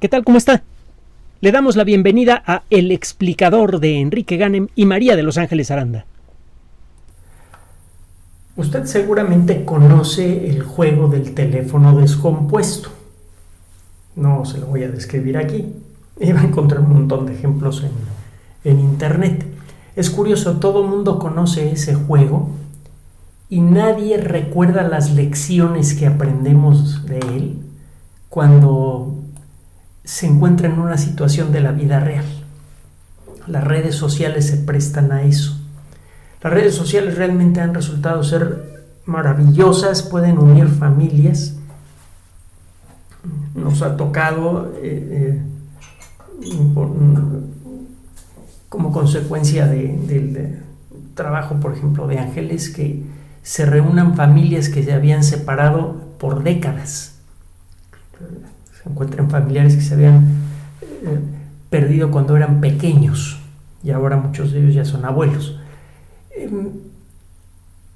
¿Qué tal? ¿Cómo está? Le damos la bienvenida a El Explicador de Enrique Ganem y María de Los Ángeles Aranda. Usted seguramente conoce el juego del teléfono descompuesto. No se lo voy a describir aquí. Iba a encontrar un montón de ejemplos en internet. Es curioso, todo el mundo conoce ese juego y nadie recuerda las lecciones que aprendemos de él cuando se encuentra en una situación de la vida real. Las redes sociales se prestan a eso. Las redes sociales realmente han resultado ser maravillosas, pueden unir familias. Nos ha tocado como consecuencia del trabajo, por ejemplo, de Ángeles, que se reúnan familias que se habían separado por décadas. Se encuentran familiares que se habían perdido cuando eran pequeños y ahora muchos de ellos ya son abuelos.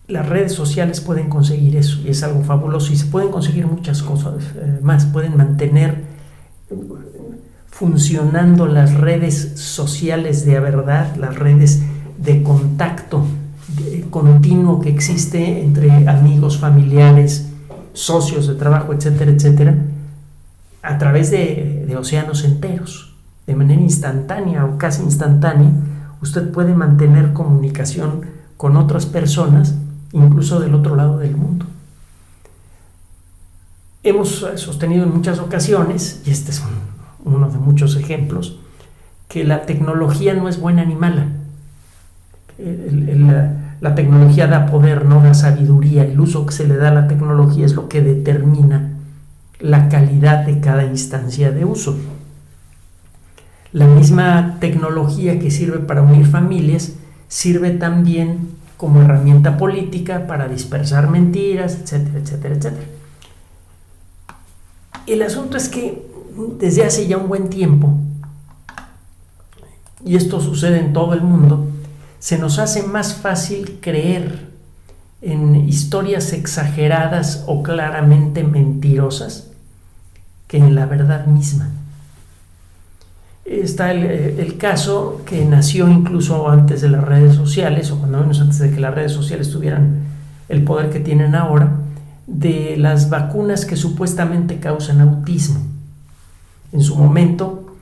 Las redes sociales pueden conseguir eso y es algo fabuloso, y se pueden conseguir muchas cosas más. Pueden mantener funcionando las redes sociales de verdad, las redes de contacto continuo que existe entre amigos, familiares, socios de trabajo, etcétera, etcétera, a través de océanos enteros. De manera instantánea o casi instantánea, usted puede mantener comunicación con otras personas, incluso del otro lado del mundo. Hemos sostenido en muchas ocasiones, y este es uno de muchos ejemplos, que la tecnología no es buena ni mala. La tecnología da poder, no da sabiduría. El uso que se le da a la tecnología es lo que determina la calidad de cada instancia de uso. La misma tecnología que sirve para unir familias sirve también como herramienta política para dispersar mentiras, etcétera, etcétera, etcétera. El asunto es que desde hace ya un buen tiempo, y esto sucede en todo el mundo, se nos hace más fácil creer en historias exageradas o claramente mentirosas que en la verdad misma. Está el caso que nació incluso antes de las redes sociales, o cuando menos antes de que las redes sociales tuvieran el poder que tienen ahora, de las vacunas que supuestamente causan autismo. En su momento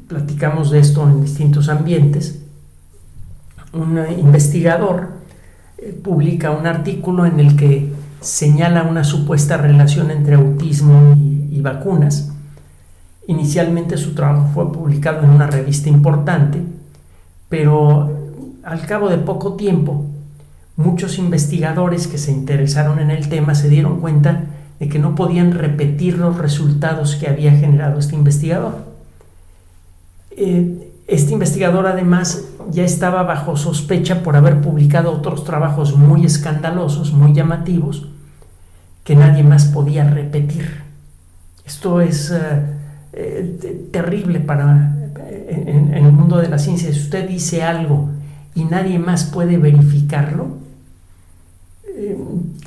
platicamos de esto en distintos ambientes. Un investigador publica un artículo en el que señala una supuesta relación entre autismo y vacunas. Inicialmente su trabajo fue publicado en una revista importante, pero al cabo de poco tiempo, muchos investigadores que se interesaron en el tema se dieron cuenta de que no podían repetir los resultados que había generado este investigador. Este investigador además ya estaba bajo sospecha por haber publicado otros trabajos muy escandalosos, muy llamativos, que nadie más podía repetir. Esto es terrible en el mundo de la ciencia. Si usted dice algo y nadie más puede verificarlo,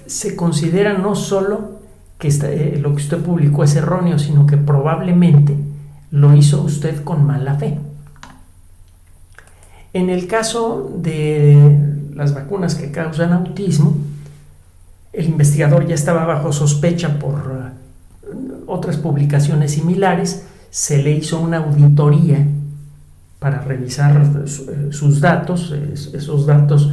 se considera no solo que lo que usted publicó es erróneo, sino que probablemente lo hizo usted con mala fe. En el caso de las vacunas que causan autismo, el investigador ya estaba bajo sospecha por otras publicaciones similares. Se le hizo una auditoría para revisar sus datos. Esos datos,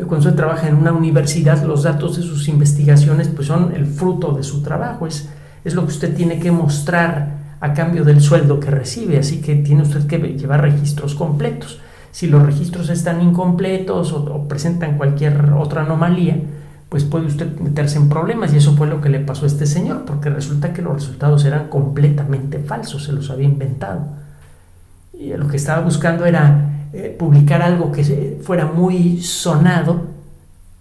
cuando usted trabaja en una universidad, los datos de sus investigaciones pues son el fruto de su trabajo, es lo que usted tiene que mostrar a cambio del sueldo que recibe, así que tiene usted que llevar registros completos. Si los registros están incompletos o presentan cualquier otra anomalía, pues puede usted meterse en problemas, y eso fue lo que le pasó a este señor, porque resulta que los resultados eran completamente falsos, se los había inventado. Y lo que estaba buscando era publicar algo que fuera muy sonado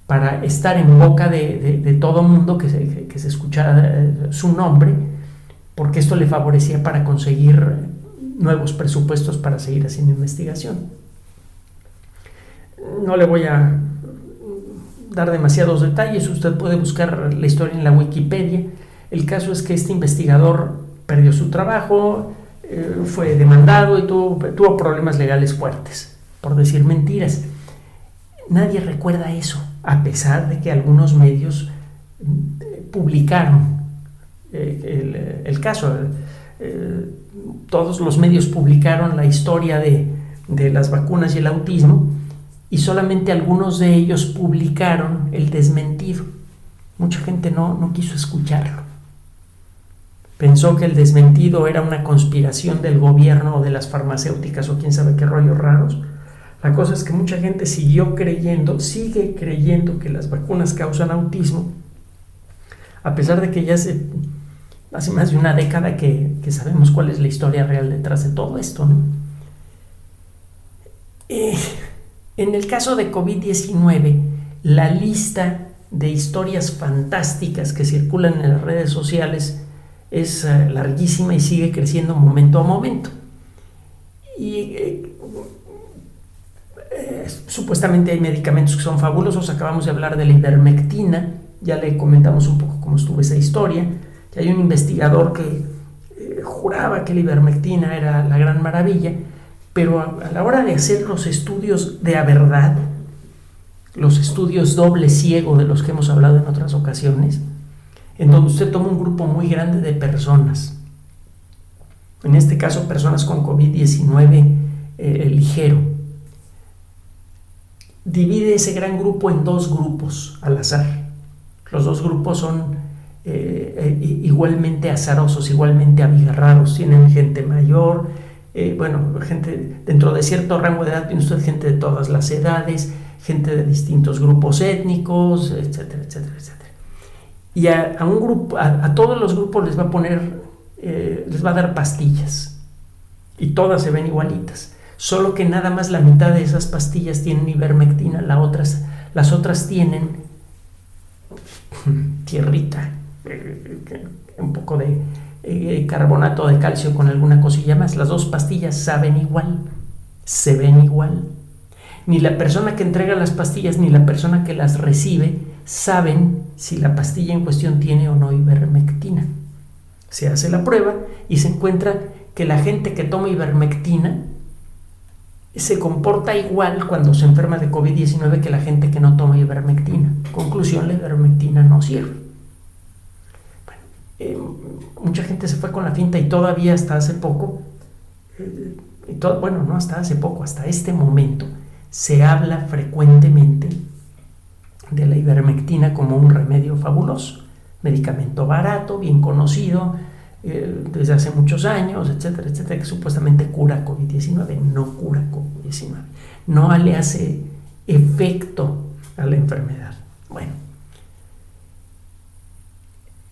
para estar en boca de todo mundo, que se escuchara su nombre, porque esto le favorecía para conseguir nuevos presupuestos para seguir haciendo investigación. No le voy a dar demasiados detalles, usted puede buscar la historia en la Wikipedia. El caso es que este investigador perdió su trabajo, fue demandado y tuvo problemas legales fuertes por decir mentiras. Nadie recuerda eso, a pesar de que algunos medios publicaron el caso. Todos los medios publicaron la historia de las vacunas y el autismo, y solamente algunos de ellos publicaron el desmentido. Mucha gente no quiso escucharlo. Pensó que el desmentido era una conspiración del gobierno o de las farmacéuticas o quién sabe qué rollos raros. La cosa es que mucha gente sigue creyendo que las vacunas causan autismo, a pesar de que ya hace más de una década que sabemos cuál es la historia real detrás de todo esto, ¿no? En el caso de COVID-19, la lista de historias fantásticas que circulan en las redes sociales es larguísima y sigue creciendo momento a momento. Y supuestamente hay medicamentos que son fabulosos. Acabamos de hablar de la ivermectina, ya le comentamos un poco cómo estuvo esa historia. Hay un investigador que juraba que la ivermectina era la gran maravilla, pero a la hora de hacer los estudios de la verdad, los estudios doble ciego de los que hemos hablado en otras ocasiones, en donde usted toma un grupo muy grande de personas, en este caso personas con COVID-19 ligero, divide ese gran grupo en dos grupos al azar. Los dos grupos son igualmente azarosos, igualmente abigarrados. Tienen gente mayor, gente dentro de cierto rango de edad, tiene usted gente de todas las edades, gente de distintos grupos étnicos, etcétera, etcétera, etcétera. Y a todos los grupos les va a poner, les va a dar pastillas, y todas se ven igualitas, solo que nada más la mitad de esas pastillas tienen ivermectina, las otras tienen tierrita, un poco de carbonato de calcio con alguna cosilla más. Las dos pastillas saben igual, se ven igual. Ni la persona que entrega las pastillas ni la persona que las recibe saben si la pastilla en cuestión tiene o no ivermectina. Se hace la prueba y se encuentra que la gente que toma ivermectina se comporta igual cuando se enferma de COVID-19 que la gente que no toma ivermectina. Conclusión, la ivermectina no sirve. Mucha gente se fue con la finta y todavía hasta hace poco, no hasta hace poco, hasta este momento, se habla frecuentemente de la ivermectina como un remedio fabuloso, medicamento barato, bien conocido desde hace muchos años, etcétera, etcétera, que supuestamente cura COVID-19. No cura COVID-19, no le hace efecto a la enfermedad. Bueno,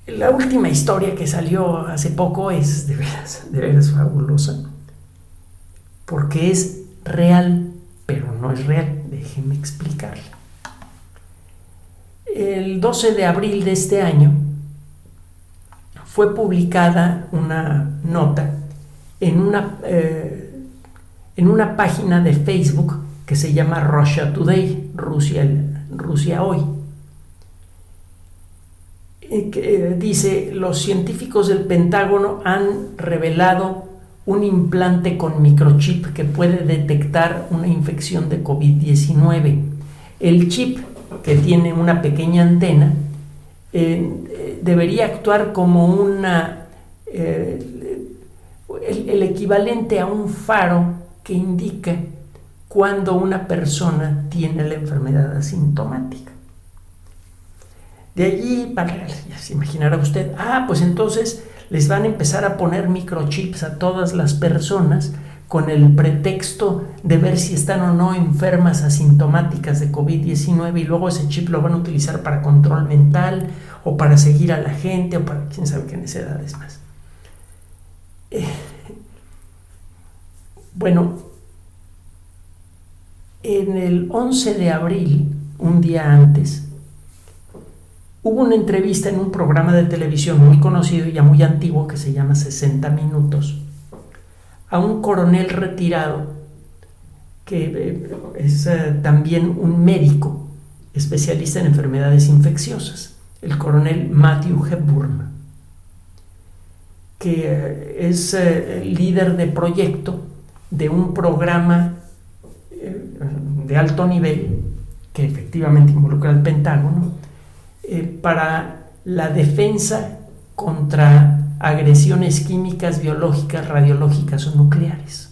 la última historia que salió hace poco es de veras fabulosa, porque es real, pero no es real. Déjeme explicarla. El 12 de abril de este año fue publicada una nota en una página de Facebook que se llama Russia Today, Rusia Hoy, que dice: los científicos del Pentágono han revelado un implante con microchip que puede detectar una infección de COVID-19. El chip, que tiene una pequeña antena, debería actuar como el equivalente a un faro que indica cuando una persona tiene la enfermedad asintomática. De allí, ya se imaginará usted, pues entonces les van a empezar a poner microchips a todas las personas con el pretexto de ver si están o no enfermas asintomáticas de COVID-19, y luego ese chip lo van a utilizar para control mental o para seguir a la gente o para quién sabe qué necesidades más. En el 11 de abril, un día antes, hubo una entrevista en un programa de televisión muy conocido y ya muy antiguo que se llama 60 Minutos, a un coronel retirado que es también un médico especialista en enfermedades infecciosas, el coronel Matthew Hepburn, que es líder de proyecto de un programa de alto nivel que efectivamente involucra al Pentágono para la defensa contra agresiones químicas, biológicas, radiológicas o nucleares.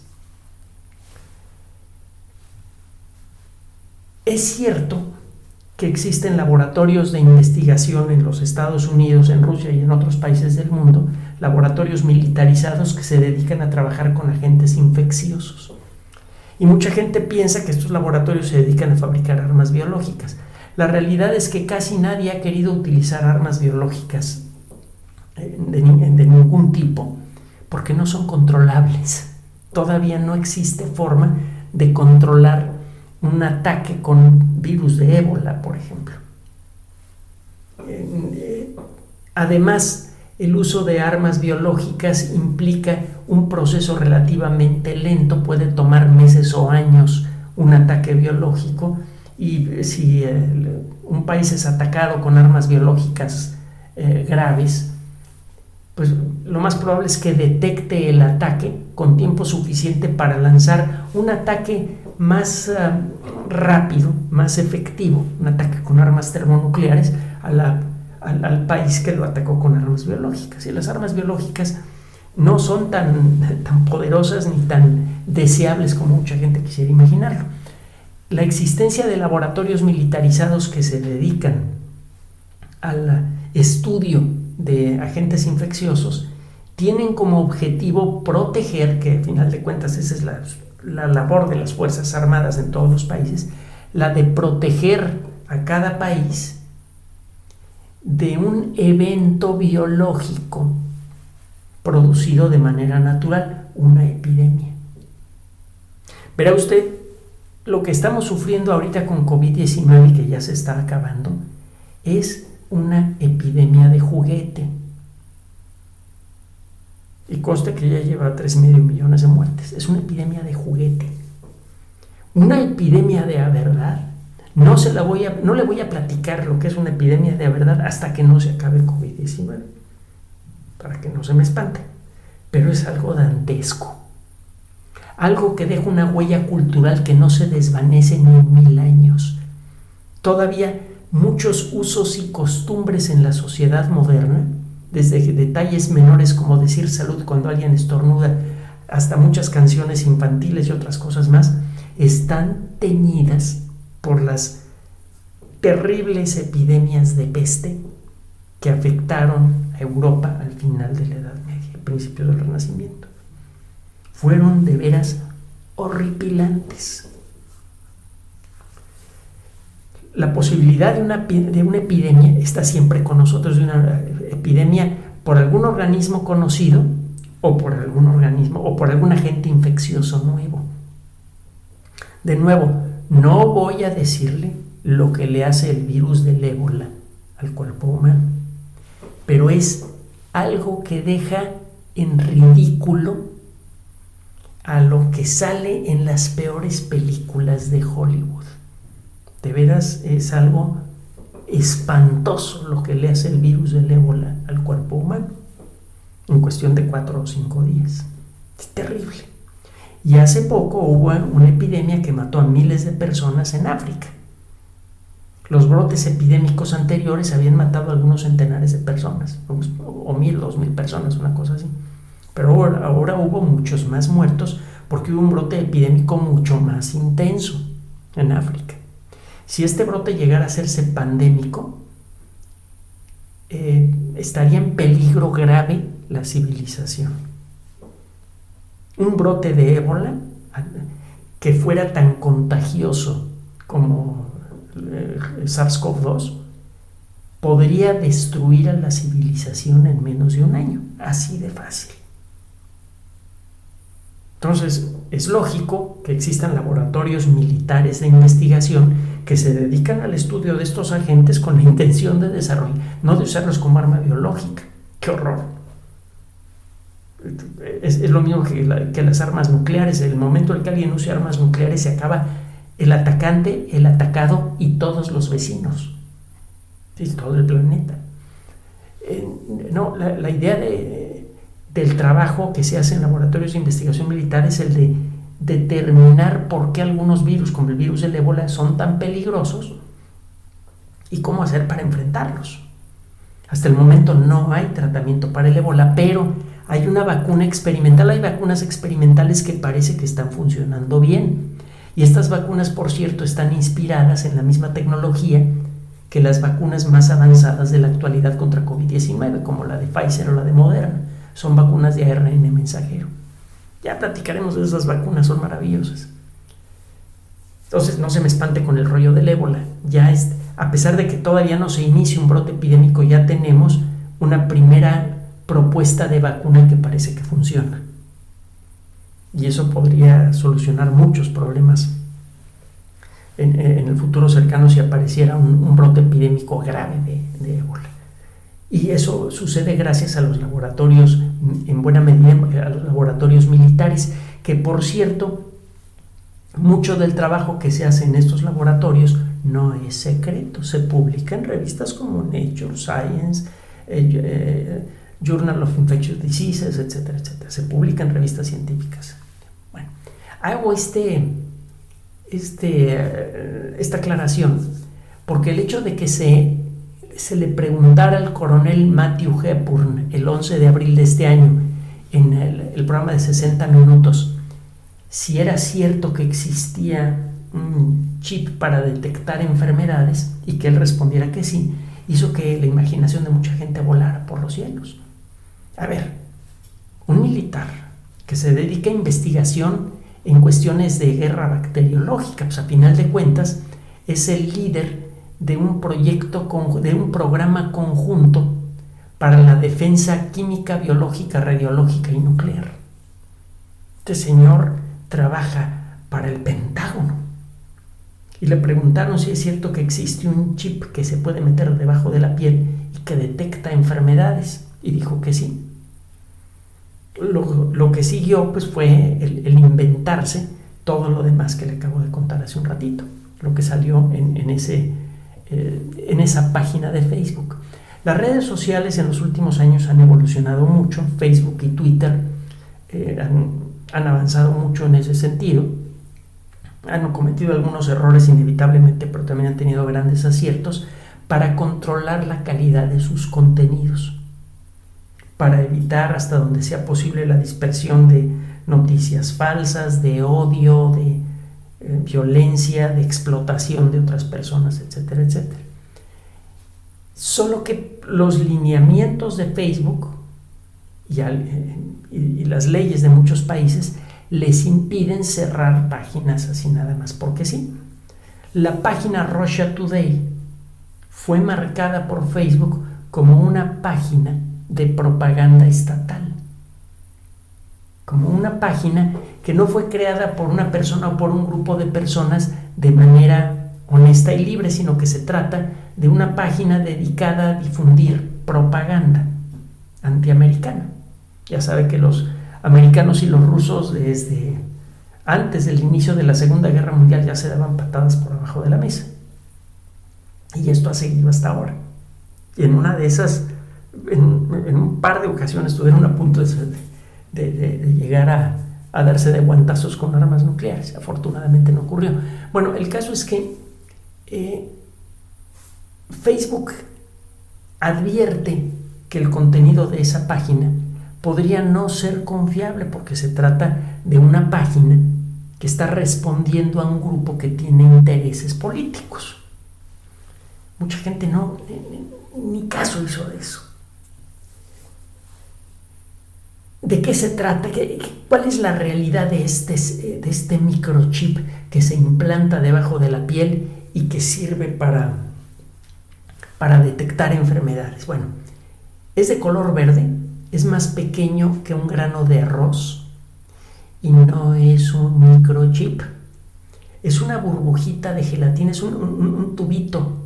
Es cierto que existen laboratorios de investigación en los Estados Unidos, en Rusia y en otros países del mundo, laboratorios militarizados que se dedican a trabajar con agentes infecciosos. Y mucha gente piensa que estos laboratorios se dedican a fabricar armas biológicas. La realidad es que casi nadie ha querido utilizar armas biológicas de ningún tipo porque no son controlables. Todavía no existe forma de controlar un ataque con virus de ébola, por ejemplo. Además, el uso de armas biológicas implica un proceso relativamente lento, puede tomar meses o años un ataque biológico, y si un país es atacado con armas biológicas graves, pues lo más probable es que detecte el ataque con tiempo suficiente para lanzar un ataque más rápido, más efectivo, un ataque con armas termonucleares al país que lo atacó con armas biológicas. Y las armas biológicas no son tan poderosas ni tan deseables como mucha gente quisiera imaginarlo. La existencia de laboratorios militarizados que se dedican al estudio de agentes infecciosos tienen como objetivo proteger, que al final de cuentas esa es la labor de las Fuerzas Armadas en todos los países, la de proteger a cada país de un evento biológico producido de manera natural, una epidemia. Verá usted, lo que estamos sufriendo ahorita con COVID-19, que ya se está acabando, es una epidemia de juguete. Y consta que ya lleva 3,5 millones de muertes. Es una epidemia de juguete. Una epidemia de verdad. No le voy a platicar lo que es una epidemia de verdad hasta que no se acabe el COVID-19, para que no se me espante. Pero es algo dantesco. Algo que deja una huella cultural que no se desvanece ni en 1000 años. Todavía muchos usos y costumbres en la sociedad moderna, desde detalles menores como decir salud cuando alguien estornuda, hasta muchas canciones infantiles y otras cosas más, están teñidas por las terribles epidemias de peste que afectaron a Europa al final de la Edad Media, principios del Renacimiento. Fueron de veras horripilantes. La posibilidad de una epidemia está siempre con nosotros, de una epidemia por algún organismo conocido o por algún agente infeccioso nuevo. De nuevo, no voy a decirle lo que le hace el virus del ébola al cuerpo humano, pero es algo que deja en ridículo a lo que sale en las peores películas de Hollywood. De veras es algo espantoso lo que le hace el virus del ébola al cuerpo humano en cuestión de 4 o 5 días. Es terrible. Y hace poco hubo una epidemia que mató a miles de personas en África. Los brotes epidémicos anteriores habían matado a algunos centenares de personas, o 1,000, 2,000 personas, una cosa así. Pero ahora hubo muchos más muertos porque hubo un brote epidémico mucho más intenso en África. Si este brote llegara a hacerse pandémico, estaría en peligro grave la civilización. Un brote de ébola que fuera tan contagioso como SARS-CoV-2 podría destruir a la civilización en menos de un año, así de fácil. Entonces, es lógico que existan laboratorios militares de investigación que se dedican al estudio de estos agentes con la intención de desarrollar, no de usarlos como arma biológica. ¡Qué horror! Es lo mismo que las armas nucleares. En el momento en que alguien use armas nucleares, se acaba el atacante, el atacado y todos los vecinos. Sí, todo el planeta. No, la idea del trabajo que se hace en laboratorios de investigación militar es el de determinar por qué algunos virus, como el virus del ébola, son tan peligrosos y cómo hacer para enfrentarlos. Hasta el momento no hay tratamiento para el ébola, pero hay una vacuna experimental, hay vacunas experimentales que parece que están funcionando bien. Y estas vacunas, por cierto, están inspiradas en la misma tecnología que las vacunas más avanzadas de la actualidad contra COVID-19, como la de Pfizer o la de Moderna. Son vacunas de ARN mensajero. Ya platicaremos de esas vacunas, son maravillosas. Entonces no se me espante con el rollo del ébola. A pesar de que todavía no se inicie un brote epidémico, ya tenemos una primera propuesta de vacuna que parece que funciona. Y eso podría solucionar muchos problemas en el futuro cercano si apareciera un brote epidémico grave de ébola. Y eso sucede gracias a los laboratorios, en buena medida a los laboratorios militares, que por cierto, mucho del trabajo que se hace en estos laboratorios no es secreto, se publica en revistas como Nature, Science, Journal of Infectious Diseases, etcétera, etcétera. Se publica en revistas científicas. Bueno, hago esta aclaración porque el hecho de que se le preguntara al coronel Matthew Hepburn el 11 de abril de este año en el programa de 60 minutos si era cierto que existía un chip para detectar enfermedades y que él respondiera que sí, hizo que la imaginación de mucha gente volara por los cielos. A ver, un militar que se dedica a investigación en cuestiones de guerra bacteriológica, pues a final de cuentas es el líder de un proyecto, de un programa conjunto para la defensa química, biológica, radiológica y nuclear. Este señor trabaja para el Pentágono. Y le preguntaron si es cierto que existe un chip que se puede meter debajo de la piel y que detecta enfermedades. Y dijo que sí. Lo que siguió pues fue el inventarse todo lo demás que le acabo de contar hace un ratito. Lo que salió en esa página de Facebook. Las redes sociales en los últimos años han evolucionado mucho. Facebook y Twitter han avanzado mucho en ese sentido. Han cometido algunos errores inevitablemente, pero también han tenido grandes aciertos para controlar la calidad de sus contenidos, para evitar hasta donde sea posible la dispersión de noticias falsas, de odio, de violencia, de explotación de otras personas, etcétera, etcétera. Solo que los lineamientos de Facebook y las leyes de muchos países les impiden cerrar páginas así nada más porque sí. La página Russia Today fue marcada por Facebook como una página de propaganda estatal, como una página que no fue creada por una persona o por un grupo de personas de manera honesta y libre, sino que se trata de una página dedicada a difundir propaganda antiamericana. Ya sabe que los americanos y los rusos desde antes del inicio de la Segunda Guerra Mundial ya se daban patadas por abajo de la mesa. Y esto ha seguido hasta ahora. Y en una de esas, en un par de ocasiones estuvieron a punto de llegar a darse de guantazos con armas nucleares. Afortunadamente no ocurrió. Bueno, el caso es que Facebook advierte que el contenido de esa página podría no ser confiable porque se trata de una página que está respondiendo a un grupo que tiene intereses políticos. Mucha gente ni caso hizo de eso. ¿De qué se trata? ¿Cuál es la realidad de este microchip que se implanta debajo de la piel y que sirve para detectar enfermedades? Bueno, es de color verde, es más pequeño que un grano de arroz y no es un microchip. Es una burbujita de gelatina, es un tubito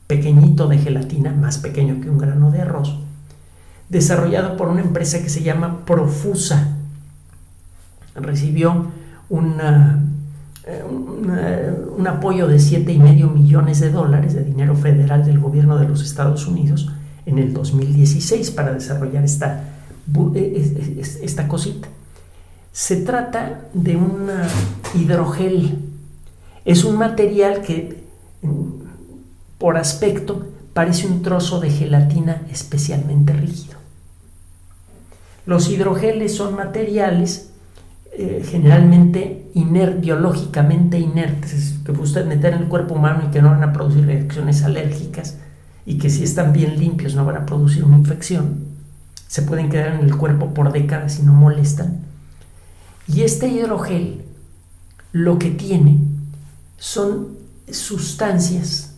pequeñito de gelatina, más pequeño que un grano de arroz, desarrollado por una empresa que se llama Profusa. Recibió un apoyo de $7.5 millones de dinero federal del gobierno de los Estados Unidos en el 2016 para desarrollar esta esta cosita. Se trata de un hidrogel. Es un material que por aspecto parece un trozo de gelatina especialmente rígido. Los hidrogeles son materiales generalmente biológicamente inertes, que usted meter en el cuerpo humano y que no van a producir reacciones alérgicas, y que si están bien limpios no van a producir una infección. Se pueden quedar en el cuerpo por décadas y no molestan. Y este hidrogel lo que tiene son sustancias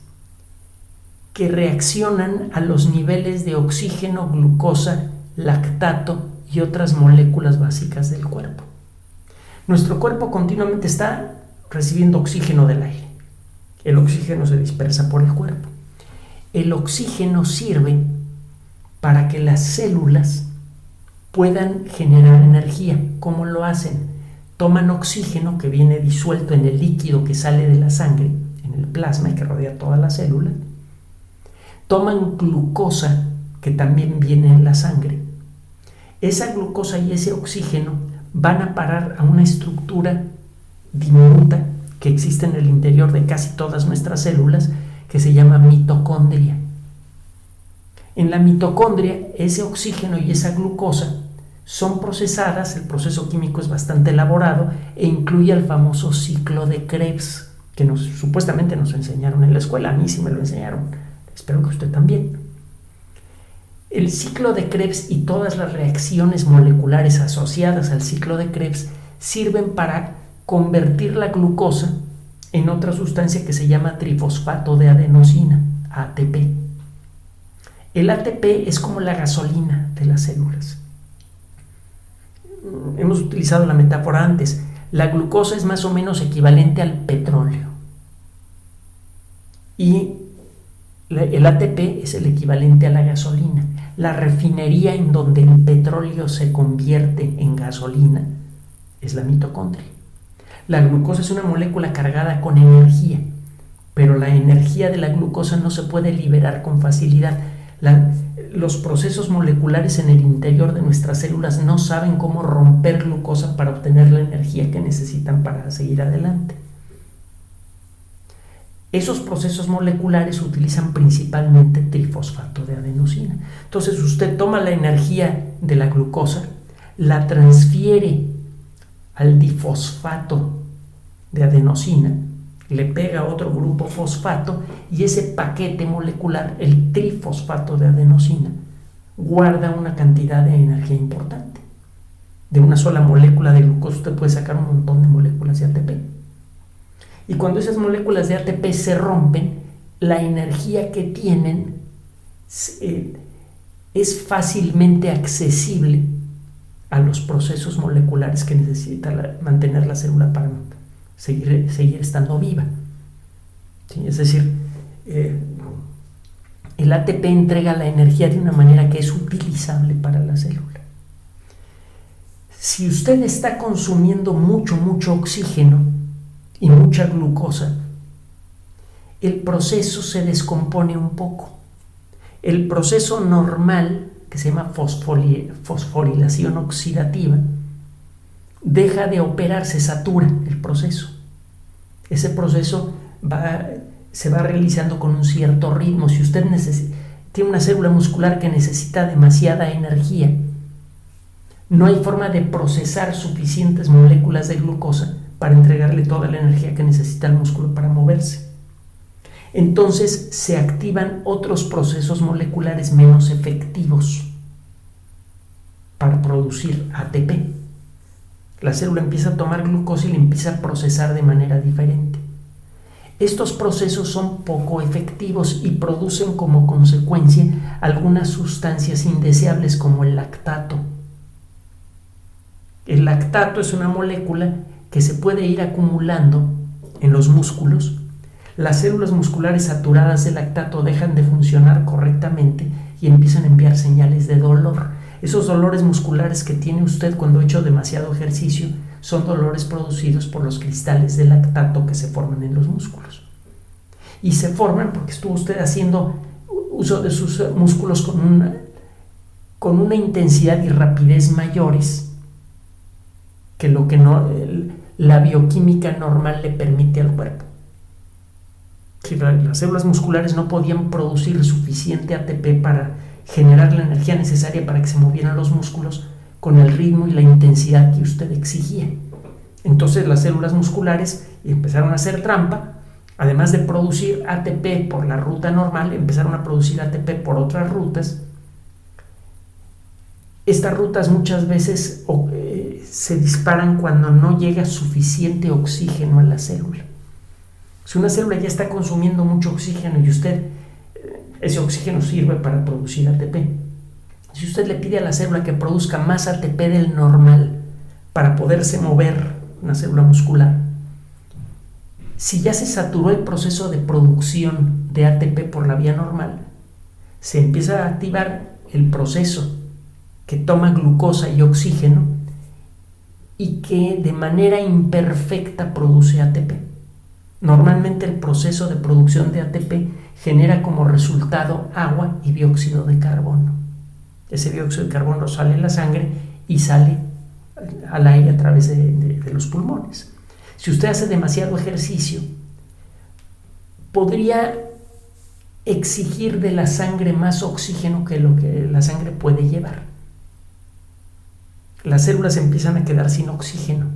que reaccionan a los niveles de oxígeno, glucosa, lactato y otras moléculas básicas del cuerpo. Nuestro cuerpo continuamente está recibiendo oxígeno del aire. El oxígeno se dispersa por el cuerpo. El oxígeno sirve para que las células puedan generar energía. ¿Cómo lo hacen? Toman oxígeno que viene disuelto en el líquido que sale de la sangre, en el plasma y que rodea toda la célula. Toman glucosa que también viene en la sangre. Esa glucosa y ese oxígeno van a parar a una estructura diminuta que existe en el interior de casi todas nuestras células, que se llama mitocondria. En la mitocondria, ese oxígeno y esa glucosa son procesadas, el proceso químico es bastante elaborado e incluye el famoso ciclo de Krebs, que supuestamente nos enseñaron en la escuela. A mí sí me lo enseñaron, espero que usted también. El ciclo de Krebs y todas las reacciones moleculares asociadas al ciclo de Krebs sirven para convertir la glucosa en otra sustancia que se llama trifosfato de adenosina, ATP. El ATP es como la gasolina de las células. Hemos utilizado la metáfora antes. La glucosa es más o menos equivalente al petróleo. Y el ATP es el equivalente a la gasolina. La refinería en donde el petróleo se convierte en gasolina es la mitocondria. La glucosa es una molécula cargada con energía, pero la energía de la glucosa no se puede liberar con facilidad. Los procesos moleculares en el interior de nuestras células no saben cómo romper glucosa para obtener la energía que necesitan para seguir adelante. Esos procesos moleculares utilizan principalmente trifosfato de adenosina. Entonces usted toma la energía de la glucosa, la transfiere al difosfato de adenosina, le pega otro grupo fosfato y ese paquete molecular, el trifosfato de adenosina, guarda una cantidad de energía importante. De una sola molécula de glucosa usted puede sacar un montón de moléculas de ATP. Y cuando esas moléculas de ATP se rompen, la energía que tienen es fácilmente accesible a los procesos moleculares que necesita mantener la célula para seguir estando viva. ¿Sí? Es decir, el ATP entrega la energía de una manera que es utilizable para la célula. Si usted está consumiendo mucho oxígeno y mucha glucosa, el proceso se descompone un poco. El proceso normal, que se llama fosforilación oxidativa, deja de operar, se satura el proceso. Ese proceso se va realizando con un cierto ritmo. Si usted tiene una célula muscular que necesita demasiada energía, no hay forma de procesar suficientes moléculas de glucosa para entregarle toda la energía que necesita el músculo para moverse. Entonces se activan otros procesos moleculares menos efectivos para producir ATP. La célula empieza a tomar glucosa y la empieza a procesar de manera diferente. Estos procesos son poco efectivos y producen como consecuencia algunas sustancias indeseables como el lactato. El lactato es una molécula que se puede ir acumulando en los músculos. Las células musculares saturadas de lactato dejan de funcionar correctamente y empiezan a enviar señales de dolor. Esos dolores musculares que tiene usted cuando ha hecho demasiado ejercicio son dolores producidos por los cristales de lactato que se forman en los músculos. Y se forman porque estuvo usted haciendo uso de sus músculos con con una intensidad y rapidez mayores que lo que la bioquímica normal le permite al cuerpo. Si las células musculares no podían producir suficiente ATP para generar la energía necesaria para que se movieran los músculos con el ritmo y la intensidad que usted exigía. Entonces las células musculares empezaron a hacer trampa. Además de producir ATP por la ruta normal, empezaron a producir ATP por otras rutas. Estas rutas muchas veces se disparan cuando no llega suficiente oxígeno a la célula. Si una célula ya está consumiendo mucho oxígeno y ese oxígeno sirve para producir ATP. Si usted le pide a la célula que produzca más ATP del normal para poderse mover, una célula muscular, si ya se saturó el proceso de producción de ATP por la vía normal, se empieza a activar el proceso que toma glucosa y oxígeno y que de manera imperfecta produce ATP. Normalmente el proceso de producción de ATP genera como resultado agua y dióxido de carbono. Ese dióxido de carbono sale en la sangre y sale al aire a través de los pulmones. Si usted hace demasiado ejercicio, podría exigir de la sangre más oxígeno que lo que la sangre puede llevar. Las células empiezan a quedar sin oxígeno.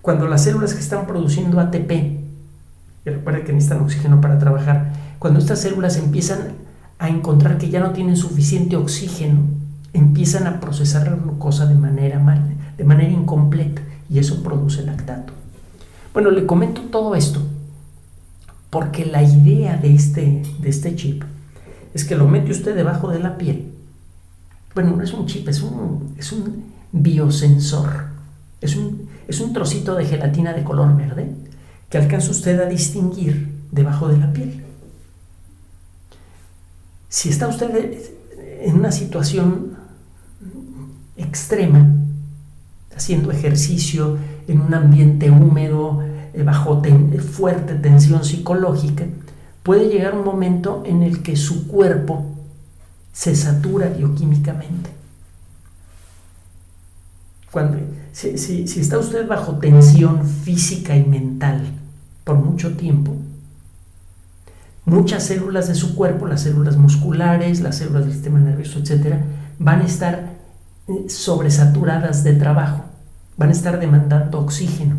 Cuando las células que están produciendo ATP, y recuerden que necesitan oxígeno para trabajar, cuando estas células empiezan a encontrar que ya no tienen suficiente oxígeno, empiezan a procesar la glucosa de manera incompleta, y eso produce lactato. Bueno, le comento todo esto porque la idea de este chip es que lo mete usted debajo de la piel. Bueno, no es un chip, es un biosensor. Es un trocito de gelatina de color verde que alcanza usted a distinguir debajo de la piel. Si está usted en una situación extrema, haciendo ejercicio en un ambiente húmedo, bajo fuerte tensión psicológica, puede llegar un momento en el que su cuerpo se satura bioquímicamente. Si está usted bajo tensión física y mental por mucho tiempo, muchas células de su cuerpo, las células musculares, las células del sistema nervioso, etcétera, van a estar sobresaturadas de trabajo, van a estar demandando oxígeno.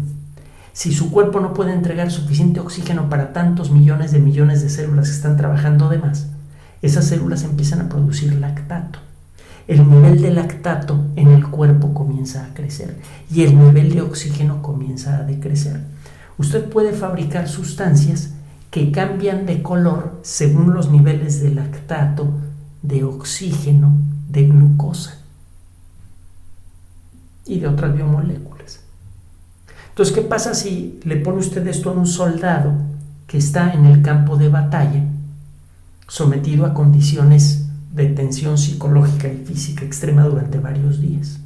Si su cuerpo no puede entregar suficiente oxígeno para tantos millones de células que están trabajando de más, esas células empiezan a producir lactato. El nivel de lactato en el cuerpo comienza a crecer y el nivel de oxígeno comienza a decrecer. Usted puede fabricar sustancias que cambian de color según los niveles de lactato, de oxígeno, de glucosa y de otras biomoléculas. Entonces, ¿qué pasa si le pone usted esto a un soldado que está en el campo de batalla, sometido a condiciones de tensión psicológica y física extrema durante varios días?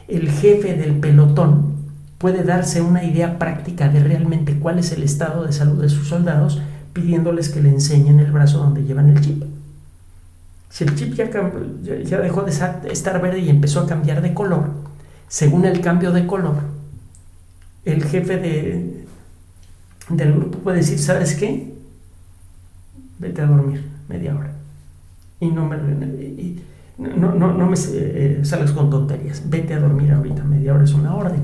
El jefe del pelotón puede darse una idea práctica de realmente cuál es el estado de salud de sus soldados, pidiéndoles que le enseñen el brazo donde llevan el chip. Si el chip ya dejó de estar verde y empezó a cambiar de color, según el cambio de color, el jefe del grupo puede decir: ¿sabes qué? Vete a dormir media hora y no me salgas con tonterías. Vete a dormir ahorita, media hora es una orden.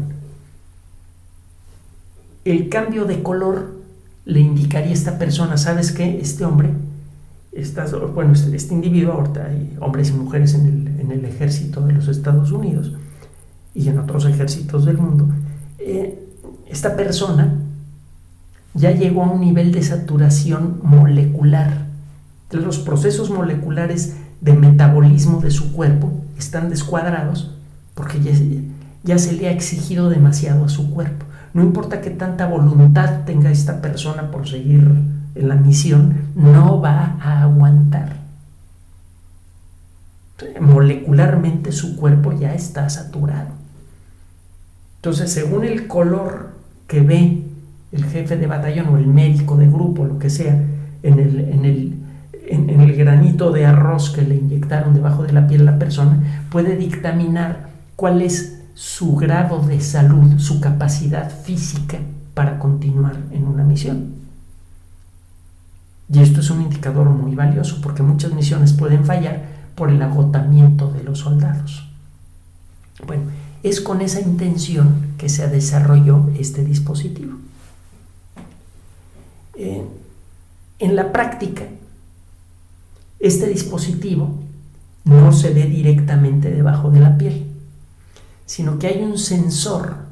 El cambio de color le indicaría a esta persona: ¿sabes qué? Este hombre, este individuo, ahorita hay hombres y mujeres en el ejército de los Estados Unidos y en otros ejércitos del mundo, esta persona ya llegó a un nivel de saturación molecular. Entonces, los procesos moleculares de metabolismo de su cuerpo están descuadrados porque ya se le ha exigido demasiado a su cuerpo. No importa qué tanta voluntad tenga esta persona por seguir en la misión, no va a aguantar. Molecularmente su cuerpo ya está saturado. Entonces, según el color que ve el jefe de batallón o el médico de grupo, lo que sea, en en el granito de arroz que le inyectaron debajo de la piel a la persona, puede dictaminar cuál es su grado de salud, su capacidad física para continuar en una misión. Y esto es un indicador muy valioso porque muchas misiones pueden fallar por el agotamiento de los soldados. Bueno, es con esa intención que se desarrolló este dispositivo. En la práctica, este dispositivo no se ve directamente debajo de la piel, sino que hay un sensor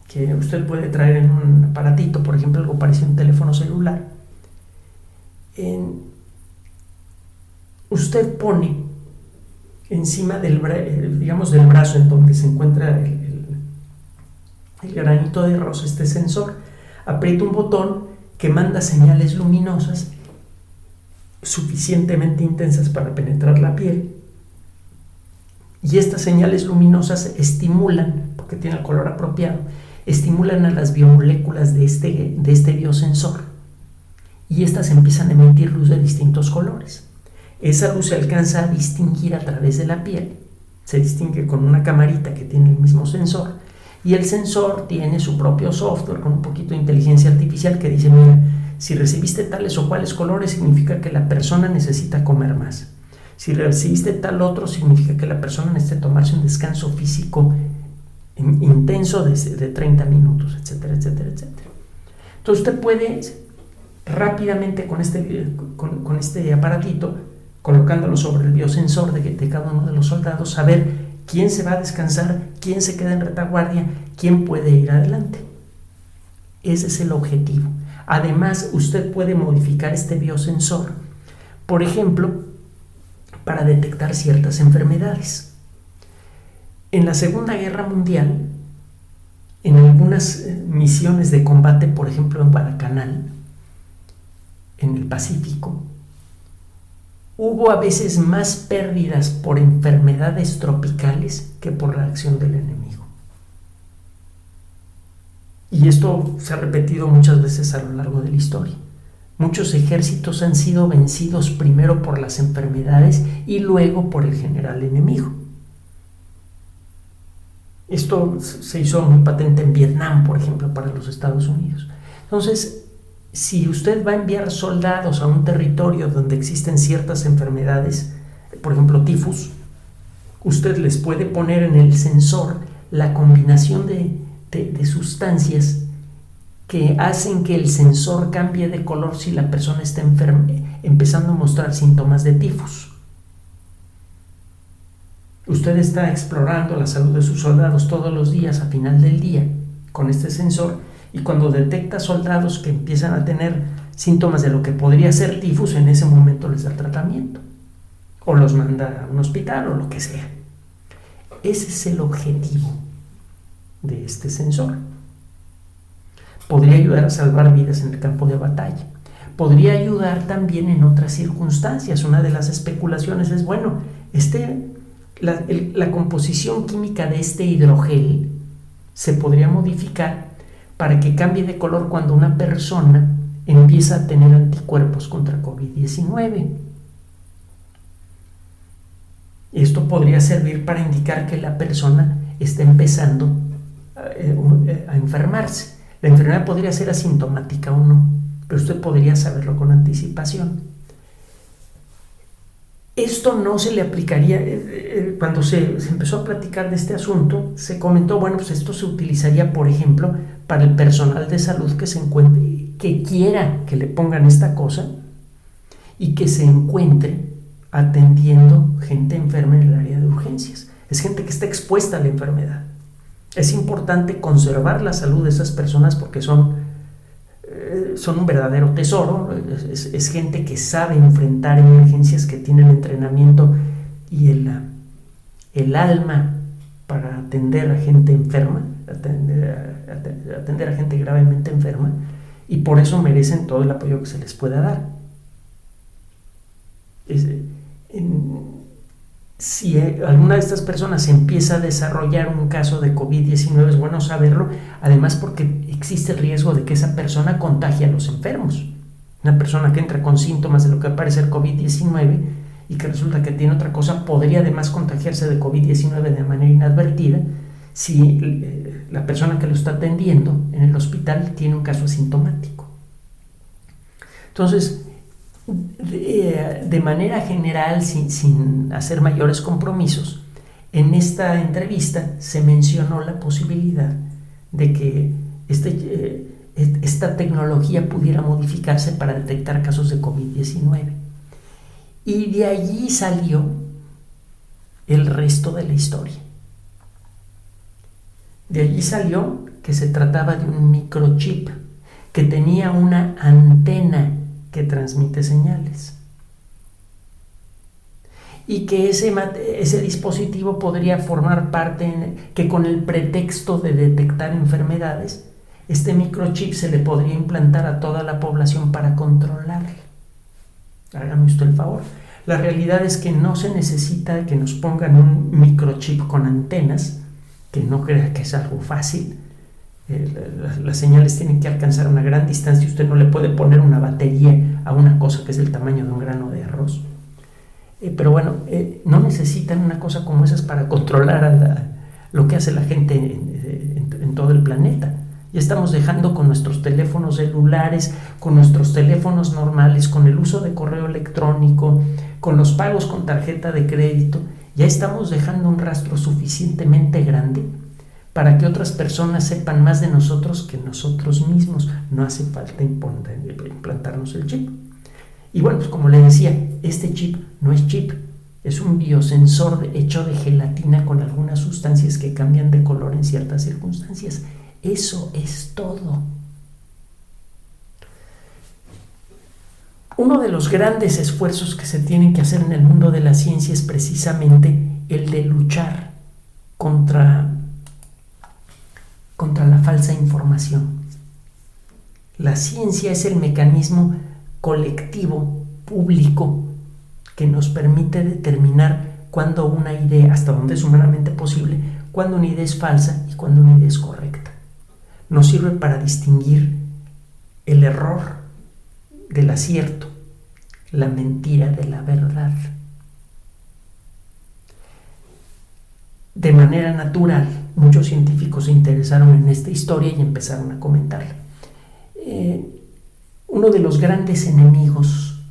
que usted puede traer en un aparatito, por ejemplo, algo parecido a un teléfono celular. Usted pone encima del brazo en donde se encuentra el granito de arroz este sensor, aprieta un botón que manda señales luminosas suficientemente intensas para penetrar la piel, y estas señales luminosas estimulan, porque tiene el color apropiado, estimulan a las biomoléculas de este biosensor, y estas empiezan a emitir luz de distintos colores. Esa luz se alcanza a distinguir a través de la piel, se distingue con una camarita que tiene el mismo sensor, y el sensor tiene su propio software con un poquito de inteligencia artificial que dice: mira, si recibiste tales o cuales colores, significa que la persona necesita comer más. Si recibiste tal otro, significa que la persona necesita tomarse un descanso físico intenso de 30 minutos, etcétera, etcétera, etcétera. Entonces usted puede rápidamente con este aparatito, colocándolo sobre el biosensor de cada uno de los soldados, saber quién se va a descansar, quién se queda en retaguardia, quién puede ir adelante. Ese es el objetivo. Además, usted puede modificar este biosensor, por ejemplo, para detectar ciertas enfermedades. En la Segunda Guerra Mundial, en algunas misiones de combate, por ejemplo en Guadalcanal, en el Pacífico, hubo a veces más pérdidas por enfermedades tropicales que por la acción del enemigo. Y esto se ha repetido muchas veces a lo largo de la historia. Muchos ejércitos han sido vencidos primero por las enfermedades y luego por el general enemigo. Esto se hizo muy patente en Vietnam, por ejemplo, para los Estados Unidos. Entonces, si usted va a enviar soldados a un territorio donde existen ciertas enfermedades, por ejemplo tifus, usted les puede poner en el sensor la combinación de sustancias que hacen que el sensor cambie de color si la persona está enferma, empezando a mostrar síntomas de tifus. Usted está explorando la salud de sus soldados todos los días a final del día con este sensor, y cuando detecta soldados que empiezan a tener síntomas de lo que podría ser tifus, en ese momento les da tratamiento o los manda a un hospital o lo que sea. Ese es el objetivo de este sensor. Podría ayudar a salvar vidas en el campo de batalla. Podría ayudar también en otras circunstancias. Una de las especulaciones es, bueno, la composición química de este hidrogel se podría modificar para que cambie de color cuando una persona empieza a tener anticuerpos contra COVID-19. Esto podría servir para indicar que la persona está empezando a enfermarse. La enfermedad podría ser asintomática o no, pero usted podría saberlo con anticipación. Esto no se le aplicaría, cuando se empezó a platicar de este asunto, se comentó, bueno, pues esto se utilizaría, por ejemplo, para el personal de salud que se encuentre, que quiera que le pongan esta cosa y que se encuentre atendiendo gente enferma en el área de urgencias. Es gente que está expuesta a la enfermedad. Es importante conservar la salud de esas personas porque son un verdadero tesoro. Es gente que sabe enfrentar emergencias, que tiene el entrenamiento y el alma para atender a gente enferma, atender a gente gravemente enferma, y por eso merecen todo el apoyo que se les pueda dar. Si alguna de estas personas empieza a desarrollar un caso de COVID-19, es bueno saberlo, además porque existe el riesgo de que esa persona contagie a los enfermos. Una persona que entra con síntomas de lo que parece ser COVID-19 y que resulta que tiene otra cosa, podría además contagiarse de COVID-19 de manera inadvertida si la persona que lo está atendiendo en el hospital tiene un caso asintomático. Entonces, de manera general, sin hacer mayores compromisos, en esta entrevista se mencionó la posibilidad de que esta tecnología pudiera modificarse para detectar casos de COVID-19. Y de allí salió el resto de la historia. De allí salió que se trataba de un microchip que tenía una antena que transmite señales. Y que ese dispositivo podría formar parte, que con el pretexto de detectar enfermedades, este microchip se le podría implantar a toda la población para controlarla. Hágame usted el favor. La realidad es que no se necesita que nos pongan un microchip con antenas, que no crea que es algo fácil. Las señales tienen que alcanzar una gran distancia. Usted no le puede poner una batería a una cosa que es del tamaño de un grano de arroz. Pero bueno, no necesitan una cosa como esas para controlar lo que hace la gente en todo el planeta. Ya estamos dejando con nuestros teléfonos celulares, con nuestros teléfonos normales, con el uso de correo electrónico, con los pagos con tarjeta de crédito, ya estamos dejando un rastro suficientemente grande para que otras personas sepan más de nosotros que nosotros mismos. No hace falta implantarnos el chip. Y bueno, pues como le decía, este chip no es chip, es un biosensor hecho de gelatina con algunas sustancias que cambian de color en ciertas circunstancias. Eso es todo. Uno de los grandes esfuerzos que se tienen que hacer en el mundo de la ciencia es precisamente el de luchar contra la falsa información. La ciencia es el mecanismo colectivo, público, que nos permite determinar cuándo una idea, hasta donde es humanamente posible, cuándo una idea es falsa y cuándo una idea es correcta. Nos sirve para distinguir el error del acierto, la mentira de la verdad. De manera natural, muchos científicos se interesaron en esta historia y empezaron a comentarla. Uno de los grandes enemigos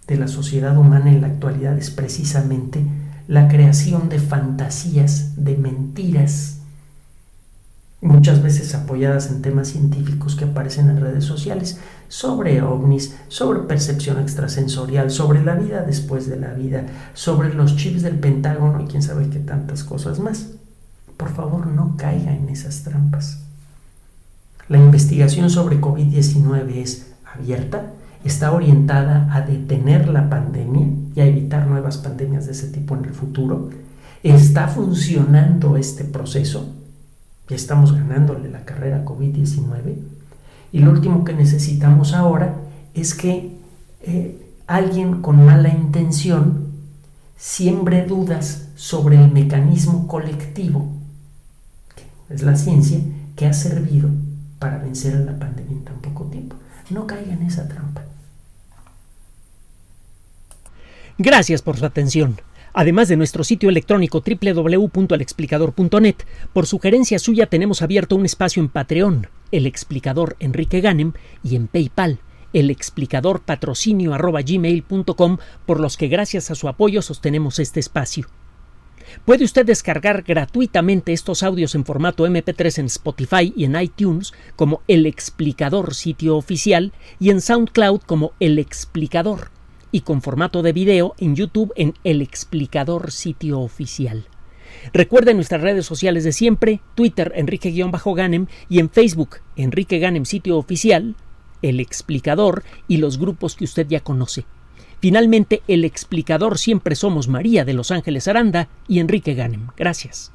de la sociedad humana en la actualidad es precisamente la creación de fantasías, de mentiras, muchas veces apoyadas en temas científicos que aparecen en redes sociales, sobre ovnis, sobre percepción extrasensorial, sobre la vida después de la vida, sobre los chips del Pentágono y quién sabe qué tantas cosas más. Por favor, no caiga en esas trampas. La investigación sobre COVID-19 es abierta, está orientada a detener la pandemia y a evitar nuevas pandemias de ese tipo en el futuro. Está funcionando este proceso. Ya estamos ganándole la carrera COVID-19 y lo último que necesitamos ahora es que alguien con mala intención siembre dudas sobre el mecanismo colectivo, que es la ciencia, que ha servido para vencer a la pandemia en tan poco tiempo. No caiga en esa trampa. Gracias por su atención. Además de nuestro sitio electrónico www.alexplicador.net, por sugerencia suya tenemos abierto un espacio en Patreon, El Explicador Enrique Ganem, y en PayPal, elexplicadorpatrocinio@gmail.com, por los que gracias a su apoyo sostenemos este espacio. Puede usted descargar gratuitamente estos audios en formato MP3 en Spotify y en iTunes como El Explicador Sitio Oficial y en SoundCloud como El Explicador, y con formato de video en YouTube en El Explicador Sitio Oficial. Recuerde nuestras redes sociales de siempre, Twitter Enrique-Ganem y en Facebook Enrique Ganem Sitio Oficial, El Explicador y los grupos que usted ya conoce. Finalmente, El Explicador siempre somos María de Los Ángeles Aranda y Enrique Ganem. Gracias.